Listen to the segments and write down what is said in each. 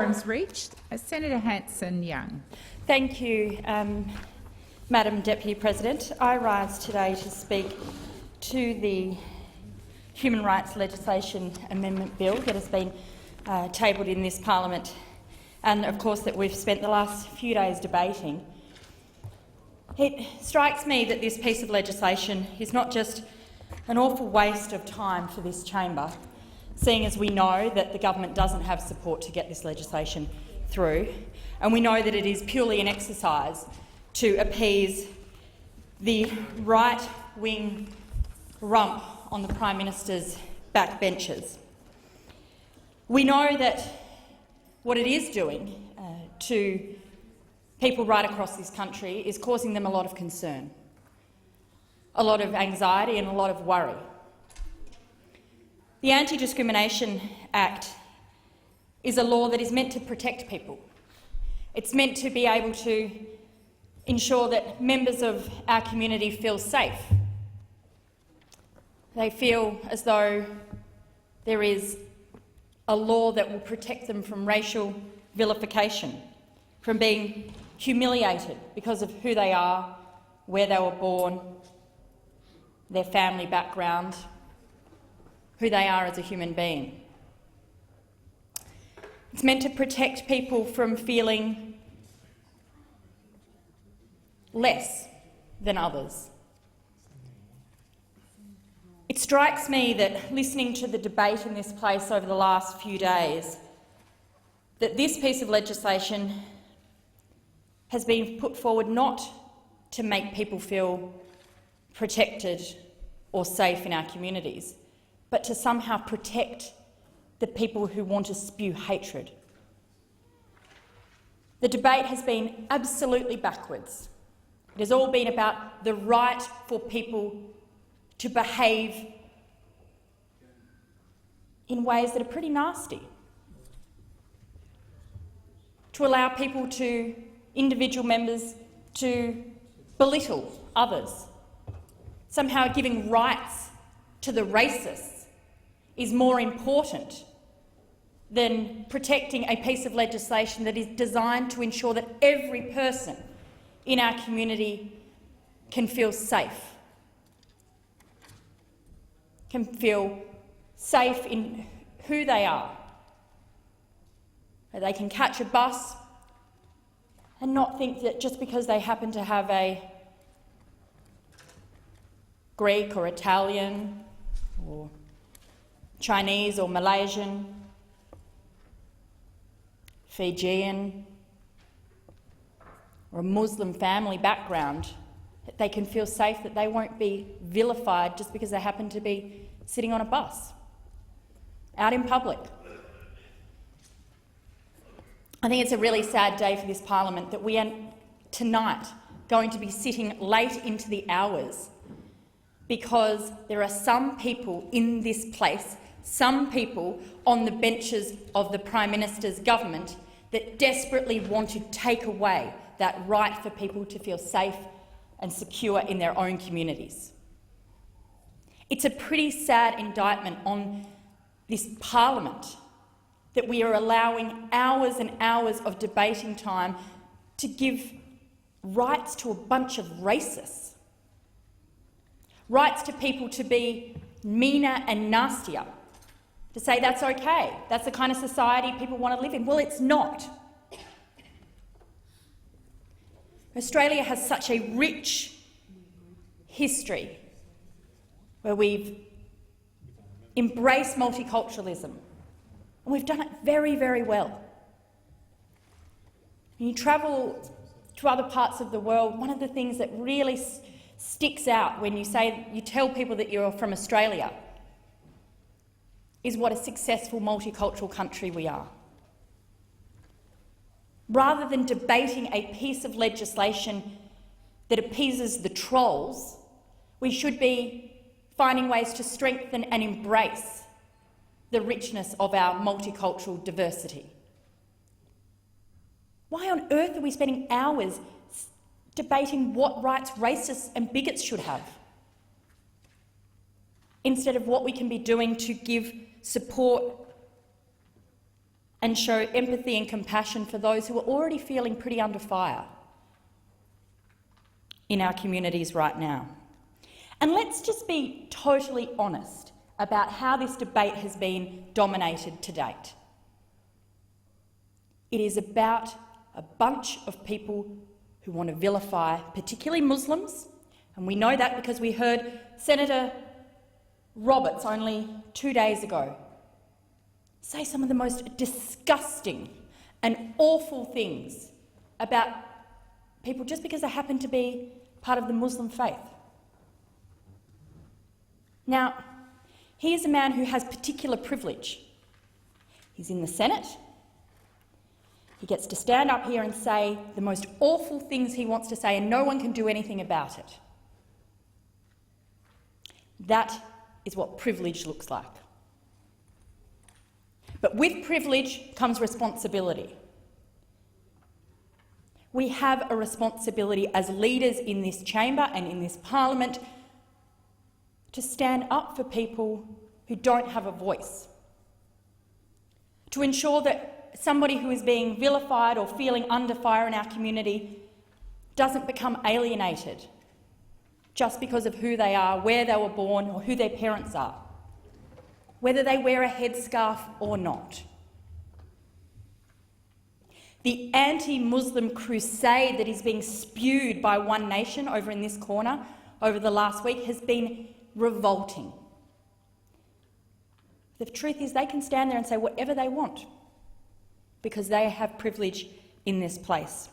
Reached. Senator Hanson-Young. Thank you, Madam Deputy President. I rise today to speak to the Human Rights Legislation Amendment Bill that has been tabled in this parliament and, of course, that we've spent the last few days debating. It strikes me that this piece of legislation is not just an awful waste of time for this chamber, seeing as we know that the government doesn't have support to get this legislation through, and we know that it is purely an exercise to appease the right-wing rump on the Prime Minister's backbenches. We know that what it is doing to people right across this country is causing them a lot of concern, a lot of anxiety and a lot of worry. The Anti-Discrimination Act is a law that is meant to protect people. It's meant to be able to ensure that members of our community feel safe. They feel as though there is a law that will protect them from racial vilification, from being humiliated because of who they are, where they were born, their family background, who they are as a human being. It's meant to protect people from feeling less than others. It strikes me that, listening to the debate in this place over the last few days, that this piece of legislation has been put forward not to make people feel protected or safe in our communities, but to somehow protect the people who want to spew hatred. The debate has been absolutely backwards. It has all been about the right for people to behave in ways that are pretty nasty, to allow people to, individual members, to belittle others, somehow giving rights to the racists is more important than protecting a piece of legislation that is designed to ensure that every person in our community can feel safe, can feel safe in who they are, that they can catch a bus and not think that just because they happen to have a Greek or Italian or Chinese or Malaysian, Fijian or a Muslim family background, that they can feel safe, that they won't be vilified just because they happen to be sitting on a bus, out in public. I think it's a really sad day for this parliament that we are tonight going to be sitting late into the hours because there are some people in this place, some people on the benches of the Prime Minister's government that desperately want to take away that right for people to feel safe and secure in their own communities. It's a pretty sad indictment on this parliament that we are allowing hours and hours of debating time to give rights to a bunch of racists, rights to people to be meaner and nastier, to say that's okay, that's the kind of society people want to live in. Well, it's not. Australia has such a rich history where we've embraced multiculturalism, and we've done it very, very well. When you travel to other parts of the world, one of the things that really sticks out when you tell people that you're from Australia is what a successful multicultural country we are. Rather than debating a piece of legislation that appeases the trolls, we should be finding ways to strengthen and embrace the richness of our multicultural diversity. Why on earth are we spending hours debating what rights racists and bigots should have, instead of what we can be doing to give support and show empathy and compassion for those who are already feeling pretty under fire in our communities right now. And let's just be totally honest about how this debate has been dominated to date. It is about a bunch of people who want to vilify particularly Muslims, and we know that because we heard Senator Roberts only 2 days ago say some of the most disgusting and awful things about people just because they happen to be part of the Muslim faith. Now, he is a man who has particular privilege. He's in the Senate. He gets to stand up here and say the most awful things he wants to say, and no one can do anything about it. That is what privilege looks like. But with privilege comes responsibility. We have a responsibility as leaders in this chamber and in this parliament to stand up for people who don't have a voice, to ensure that somebody who is being vilified or feeling under fire in our community doesn't become alienated just because of who they are, where they were born, or who their parents are, whether they wear a headscarf or not. The anti-Muslim crusade that is being spewed by One Nation over in this corner over the last week has been revolting. The truth is they can stand there and say whatever they want because they have privilege in this place.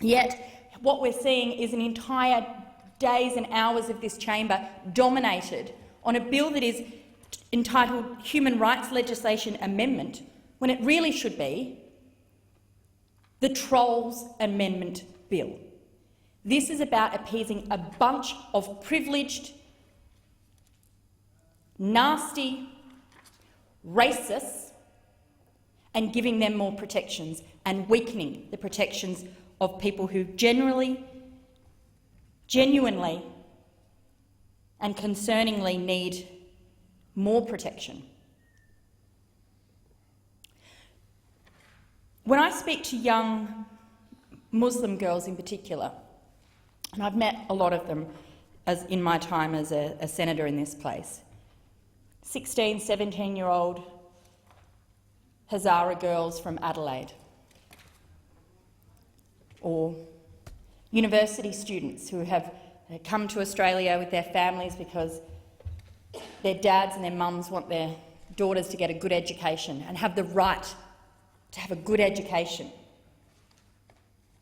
Yet what we're seeing is an entire days and hours of this chamber dominated on a bill that is entitled Human Rights Legislation Amendment, when it really should be the Trolls Amendment Bill. This is about appeasing a bunch of privileged, nasty, racists and giving them more protections and weakening the protections of people who genuinely and concerningly need more protection. When I speak to young Muslim girls in particular, and I've met a lot of them in my time as a senator in this place, 16, 17-year-old Hazara girls from Adelaide, or university students who have come to Australia with their families because their dads and their mums want their daughters to get a good education and have the right to have a good education,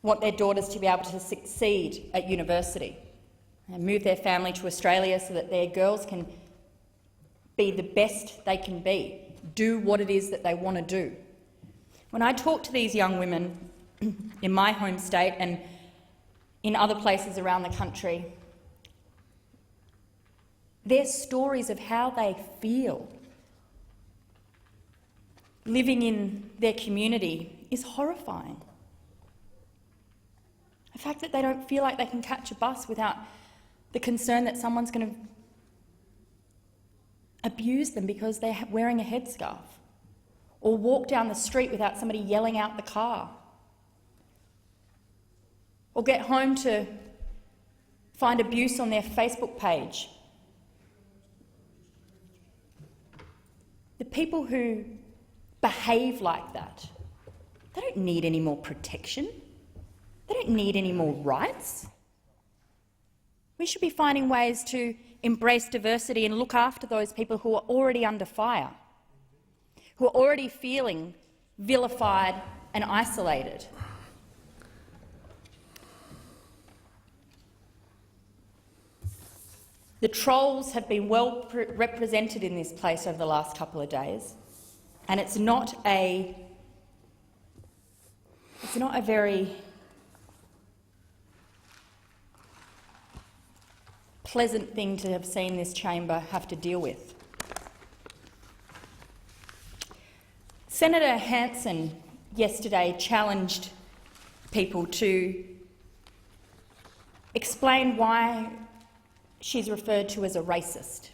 want their daughters to be able to succeed at university and move their family to Australia so that their girls can be the best they can be, do what it is that they want to do. When I talk to these young women in my home state and in other places around the country, their stories of how they feel living in their community is horrifying. The fact that they don't feel like they can catch a bus without the concern that someone's going to abuse them because they're wearing a headscarf, or walk down the street without somebody yelling out the car, or get home to find abuse on their Facebook page. The people who behave like that, they don't need any more protection. They don't need any more rights. We should be finding ways to embrace diversity and look after those people who are already under fire, who are already feeling vilified and isolated. The trolls have been well represented in this place over the last couple of days, and it's not a very pleasant thing to have seen this chamber have to deal with. Senator Hanson yesterday challenged people to explain why she's referred to as a racist.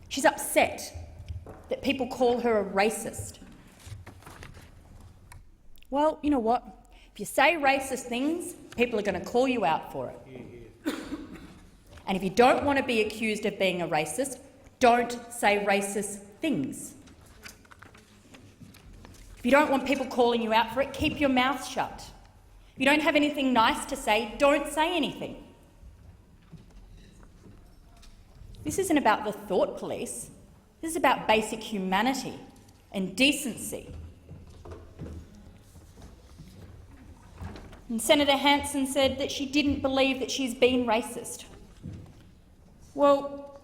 She's upset that people call her a racist. Well, you know what? If you say racist things, people are going to call you out for it. And if you don't want to be accused of being a racist, don't say racist things. If you don't want people calling you out for it, keep your mouth shut. If you don't have anything nice to say, don't say anything. This isn't about the thought police. This is about basic humanity and decency. And Senator Hanson said that she didn't believe that she's been racist. Well,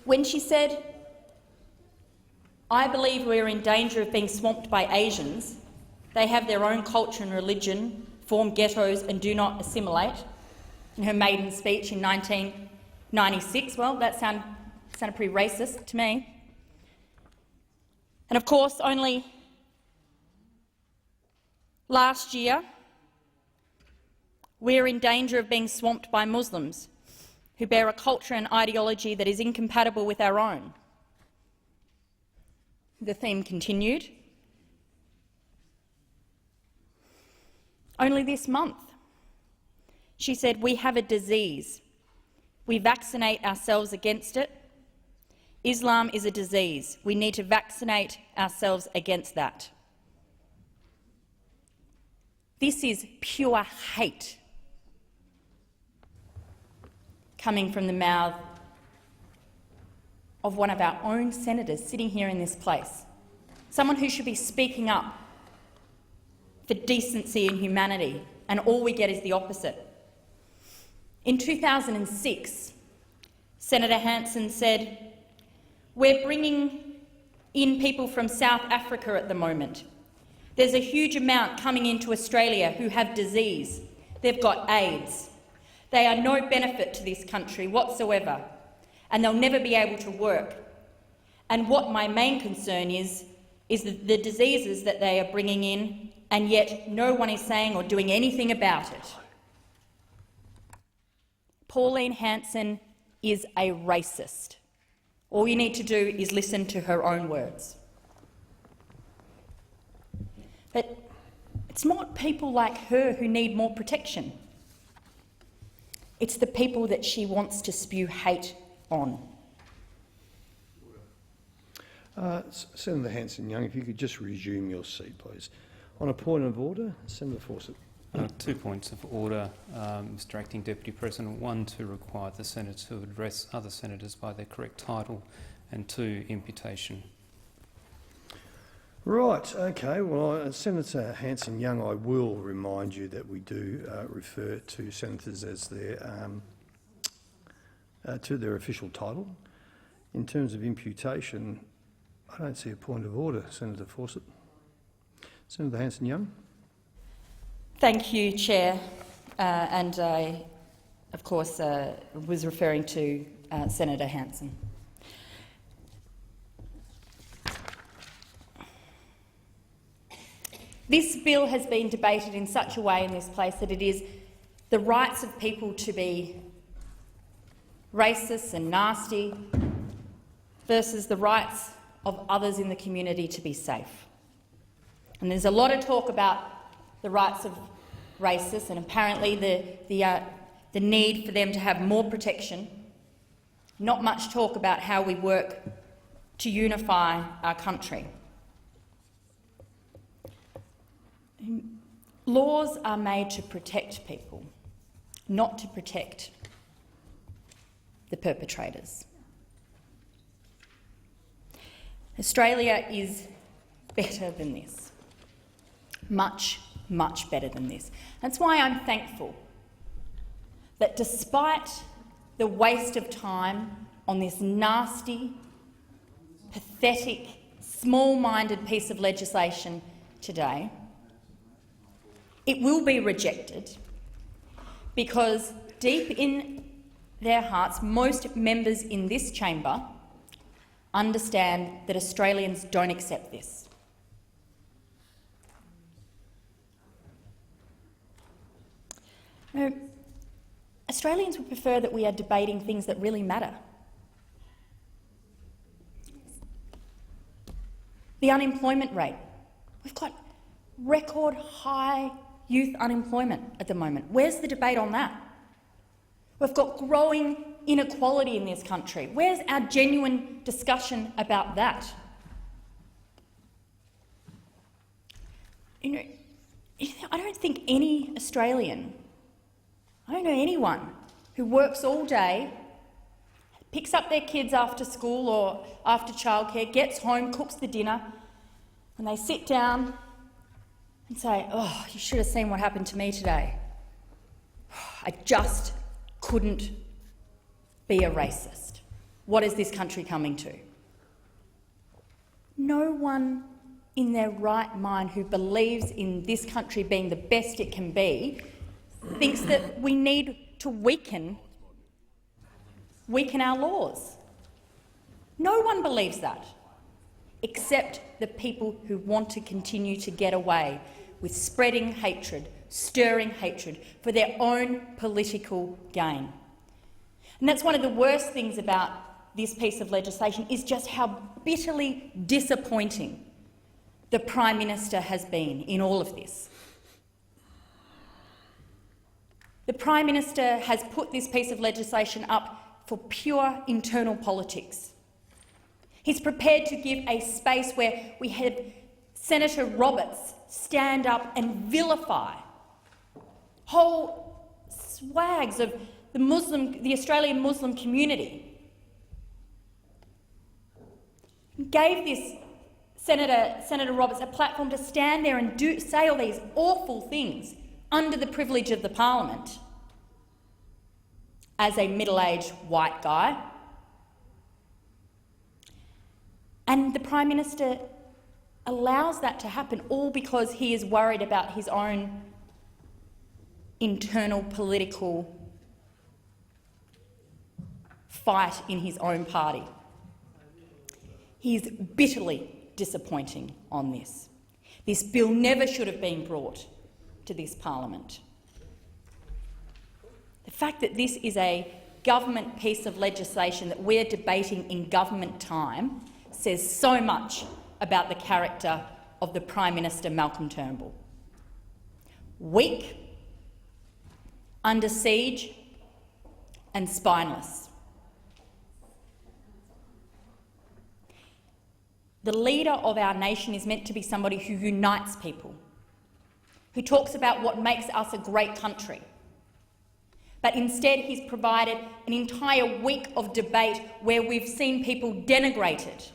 when she said, "I believe we're in danger of being swamped by Asians. They have their own culture and religion, form ghettos and do not assimilate," in her maiden speech in 1996, well, that sounded pretty racist to me. And of course, only last year, we're in danger of being swamped by Muslims who bear a culture and ideology that is incompatible with our own. The theme continued. Only this month, she said, "We have a disease. We vaccinate ourselves against it. Islam is a disease. We need to vaccinate ourselves against that." This is pure hate coming from the mouth of one of our own senators sitting here in this place, someone who should be speaking up for decency and humanity, and all we get is the opposite. In 2006, Senator Hanson said, "We're bringing in people from South Africa at the moment. There's a huge amount coming into Australia who have disease. They've got AIDS. They are no benefit to this country whatsoever, and they'll never be able to work. And what my main concern is the diseases that they are bringing in, and yet no one is saying or doing anything about it." Pauline Hanson is a racist. All you need to do is listen to her own words. But it's not people like her who need more protection. It's the people that she wants to spew hate on. Senator Hanson-Young, if you could just resume your seat, please. On a point of order, Senator Fawcett. 2 points of order, Mr Acting Deputy President. 1, to require the senator to address other senators by their correct title, and 2, imputation. Right, okay. Well, Senator Hanson-Young, I will remind you that we do refer to senators as to their official title. In terms of imputation, I don't see a point of order, Senator Fawcett. Senator Hanson-Young. Thank you, Chair. And I, of course, was referring to Senator Hanson. This bill has been debated in such a way in this place that it is the rights of people to be racist and nasty versus the rights of others in the community to be safe. And there's a lot of talk about the rights of racists and apparently the need for them to have more protection. Not much talk about how we work to unify our country. Laws are made to protect people, not to protect the perpetrators. Australia is better than this. Much, much better than this. That's why I'm thankful that despite the waste of time on this nasty, pathetic, small-minded piece of legislation today, it will be rejected because deep in their hearts, most members in this chamber understand that Australians don't accept this. Australians would prefer that we are debating things that really matter. The unemployment rate. We've got record high youth unemployment at the moment. Where's the debate on that? We've got growing inequality in this country. Where's our genuine discussion about that? You know, I don't think any Australian, I don't know anyone who works all day, picks up their kids after school or after childcare, gets home, cooks the dinner, and they sit down and say, "Oh, you should have seen what happened to me today. I just couldn't be a racist. What is this country coming to?" No one in their right mind who believes in this country being the best it can be thinks that we need to weaken our laws. No one believes that, except the people who want to continue to get away with spreading hatred, stirring hatred for their own political gain. And that's one of the worst things about this piece of legislation, is just how bitterly disappointing the Prime Minister has been in all of this. The Prime Minister has put this piece of legislation up for pure internal politics. He's prepared to give a space where we have Senator Roberts stand up and vilify whole swags of the Australian Muslim community. Gave this Senator Roberts a platform to stand there and say all these awful things under the privilege of the parliament as a middle-aged white guy. And the Prime Minister allows that to happen, all because he is worried about his own internal political fight in his own party. He is bitterly disappointing on this. This bill never should have been brought to this parliament. The fact that this is a government piece of legislation that we're debating in government time says so much about the character of the Prime Minister, Malcolm Turnbull. Weak, under siege and spineless. The leader of our nation is meant to be somebody who unites people, who talks about what makes us a great country. But instead he's provided an entire week of debate where we've seen people denigrated,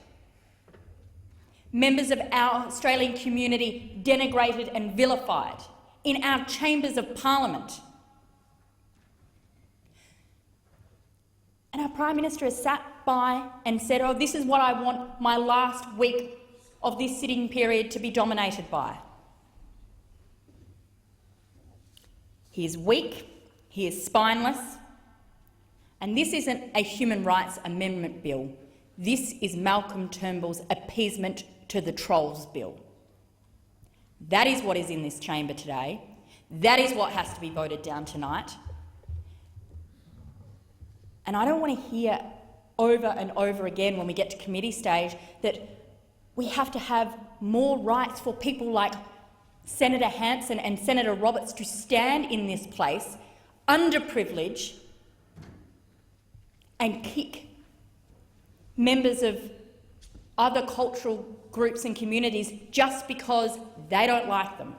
members of our Australian community denigrated and vilified in our chambers of parliament. And our Prime Minister has sat by and said, "Oh, this is what I want my last week of this sitting period to be dominated by." He is weak, he is spineless, and this isn't a human rights amendment bill. This is Malcolm Turnbull's appeasement to the trolls bill. That is what is in this chamber today. That is what has to be voted down tonight. And I don't want to hear over and over again when we get to committee stage that we have to have more rights for people like Senator Hanson and Senator Roberts to stand in this place, underprivileged, and kick members of other cultural groups and communities just because they don't like them.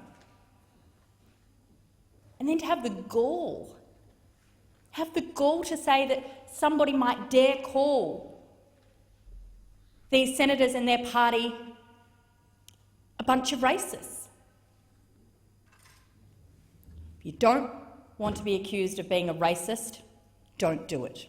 And then to have the gall to say that somebody might dare call these senators and their party a bunch of racists. If you don't want to be accused of being a racist, don't do it.